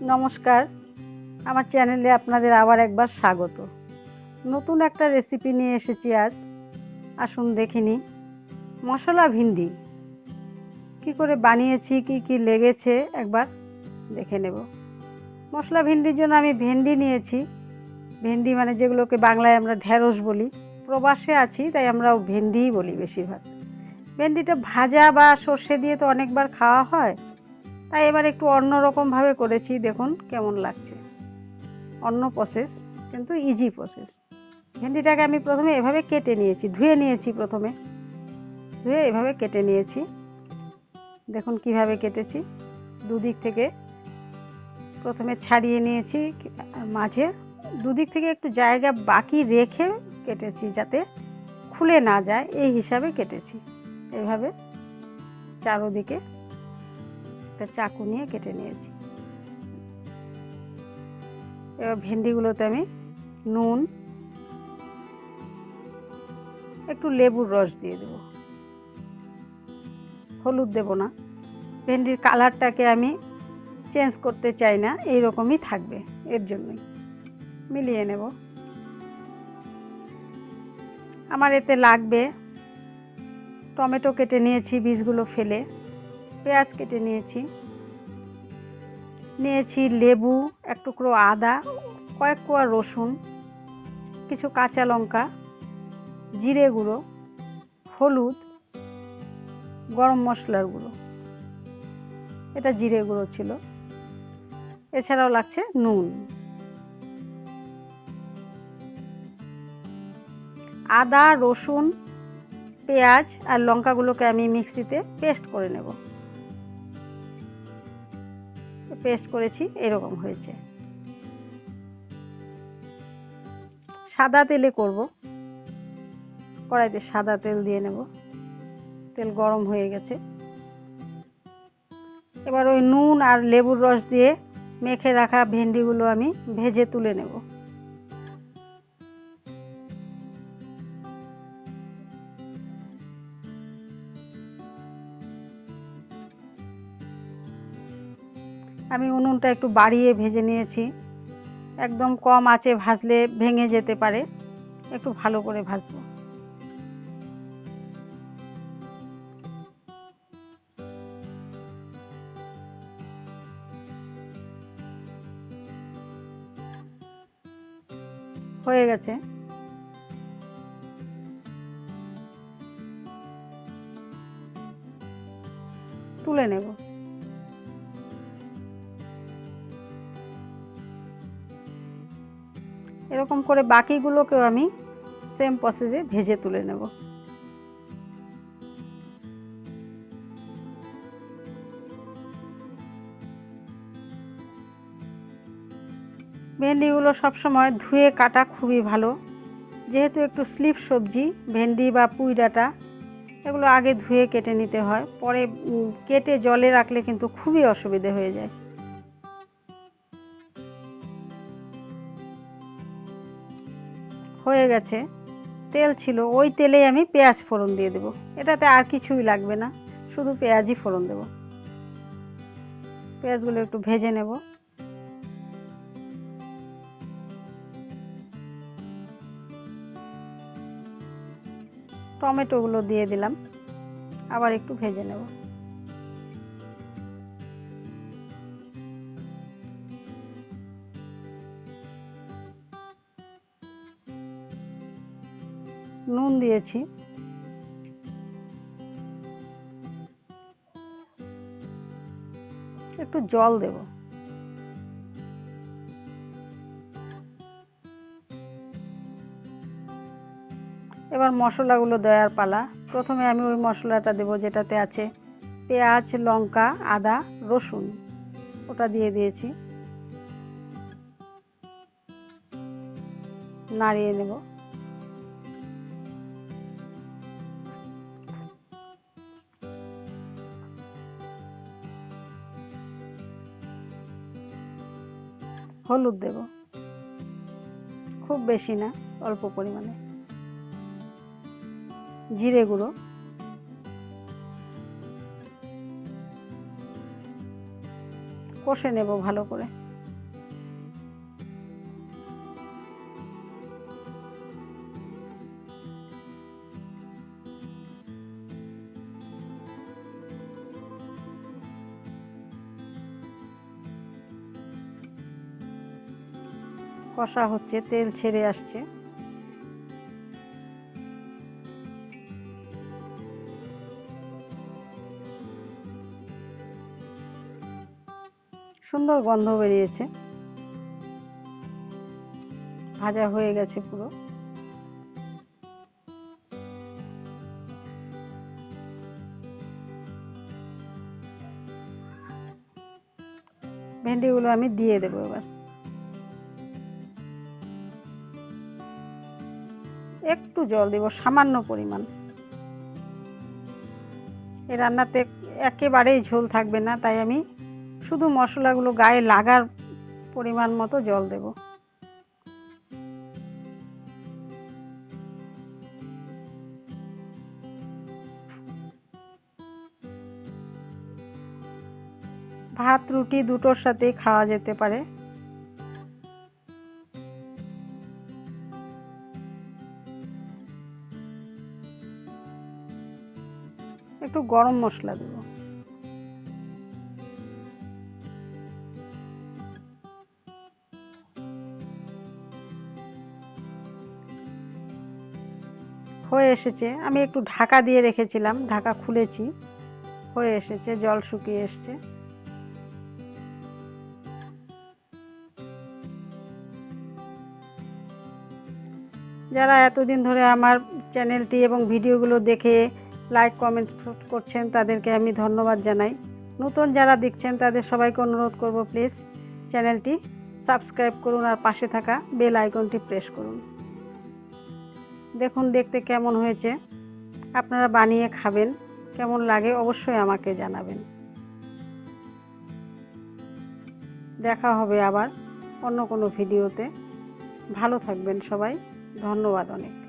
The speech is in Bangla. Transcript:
নমস্কার, আমার চ্যানেলে আপনাদের আবার একবার স্বাগত। নতুন একটা রেসিপি নিয়ে এসেছি আজ। আসুন দেখে নিই। মশলা ভিন্ডি কী করে বানিয়েছি, কি কি লেগেছে একবার দেখে নেব। মশলা ভিন্ডির জন্য আমি ভেন্ডি নিয়েছি। ভেন্ডি মানে যেগুলোকে বাংলায় আমরা ঢ্যাঁড়স বলি। প্রবাসে আছি তাই আমরাও ভেন্ডিই বলি বেশিরভাগ। ভেন্ডিটা ভাজা বা সর্ষে দিয়ে তো অনেকবার খাওয়া হয়, তাই এবার একটু অন্যরকমভাবে করেছি। দেখুন কেমন লাগছে। অন্য প্রসেস, কিন্তু ইজি প্রসেস। ভেন্ডিটাকে আমি প্রথমে এভাবে কেটে নিয়েছি, ধুয়ে নিয়েছি। প্রথমে ধুয়ে এভাবে কেটে নিয়েছি। দেখুন কিভাবে কেটেছি। দুদিক থেকে প্রথমে ছাড়িয়ে নিয়েছি, মাঝে দুদিক থেকে একটু জায়গা বাকি রেখে কেটেছি যাতে খুলে না যায়, এই হিসাবে কেটেছি। এভাবে চারোদিকে একটা চাকু নিয়ে কেটে নিয়েছি। এবার ভেন্ডিগুলোতে আমি নুন, একটু লেবুর রস দিয়ে দেব। হলুদ দেব না, ভেন্ডির কালারটাকে আমি চেঞ্জ করতে চাই না, এইরকমই থাকবে, এর জন্যই। মিলিয়ে নেব। আমার এতে লাগবে টমেটো কেটে নিয়েছি বীজগুলো ফেলে, পেঁয়াজ কেটে নিয়েছি, লেবু, এক টুকরো আদা, কয়েক কোয়া রসুন, কিছু কাঁচা লঙ্কা, জিরে গুঁড়ো, হলুদ, গরম মশলার গুঁড়ো, এটা জিরে গুঁড়ো ছিল। এছাড়াও লাগছে নুন। আদা, রসুন, পেঁয়াজ আর লঙ্কাগুলোকে আমি মিক্সিতে পেস্ট করে নেব। পেস্ট করেছি, এরকম হয়েছে। সাদা তেলে করব। কড়াইতে সাদা তেল দিয়ে নেব। তেল গরম হয়ে গেছে। এবার ওই নুন আর লেবুর রস দিয়ে মেখে রাখা ভেন্ডিগুলো আমি ভেজে তুলে নেব। আমি উনুনটা একটু বাড়িয়ে ভেজে নিয়েছি। একদম কম আঁচে ভাজলে ভেঙে যেতে পারে, একটু ভালো করে ভাজবো। হয়ে গেছে। তুলে নেব। এরকম করে বাকিগুলোকেও আমি সেম প্রসেসে ভেজে তুলে নেব। ভেন্ডিগুলো সবসময় ধুয়ে কাটা খুবই ভালো, যেহেতু একটু স্লিপ সবজি ভেন্ডি বা পুঁই ডাঁটা, এগুলো আগে ধুয়ে কেটে নিতে হয়, পরে কেটে জলে রাখলে কিন্তু খুবই অসুবিধে হয়ে যায়। হয়ে গেছে। তেল ছিল, ওই তেলেই আমি পেঁয়াজ ফোড়ন দিয়ে দেব। এটাতে আর কিছুই লাগবে না, শুধু পেঁয়াজই ফোড়ন দেব। পেঁয়াজগুলো একটু ভেজে নেব। টমেটোগুলো দিয়ে দিলাম, আবার একটু ভেজে নেব। নুন দিয়েছি, একটু জল দেব। এবার মশলাগুলো দেওয়ার পালা। প্রথমে আমি ওই মশলাটা দেব যেটাতে আছে পেঁয়াজ, লঙ্কা, আদা, রসুন, ওটা দিয়ে দিয়েছি। নাড়িয়ে নেব। হলুদ দেব, খুব বেশি না, অল্প পরিমাণে। জিরে গুঁড়ো, কষে নেব ভালো করে। কষা হচ্ছে, তেল ছেড়ে আসছে। সুন্দর গন্ধ বেরিয়েছে, ভাজা হয়ে গেছে পুরো। ভেন্ডিগুলো আমি দিয়ে দেবো এবার। একটু জল দেব, সামান্য পরিমাণ। এই রান্নাতে একেবারেই ঝোল থাকবে না, তাই আমি শুধু মশলাগুলো গায়ে লাগার পরিমাণ মতো জল দেব। ভাত রুটি দুটোর সাথেই খাওয়া যেতে পারে। একটু গরম মশলা দেব। হয়ে এসেছে, আমি একটু ঢাকা দিয়ে রেখেছিলাম, ঢাকা খুলেছি, হয়ে এসেছে, জল শুকিয়ে এসছে। যারা এতদিন ধরে আমার চ্যানেলটি এবং ভিডিওগুলো দেখে লাইক কমেন্ট করছেন তাদেরকে আমি ধন্যবাদ জানাই। নতুন যারা দেখছেন তাদের সবাইকে অনুরোধ করব, প্লিজ চ্যানেলটি সাবস্ক্রাইব করুন আর পাশে থাকা বেল আইকনটি প্রেস করুন। দেখুন দেখতে কেমন হয়েছে, আপনারা বানিয়ে খাবেন, কেমন লাগে অবশ্যই আমাকে জানাবেন। দেখা হবে আবার অন্য কোনো ভিডিওতে। ভালো থাকবেন সবাই, ধন্যবাদ অনেক।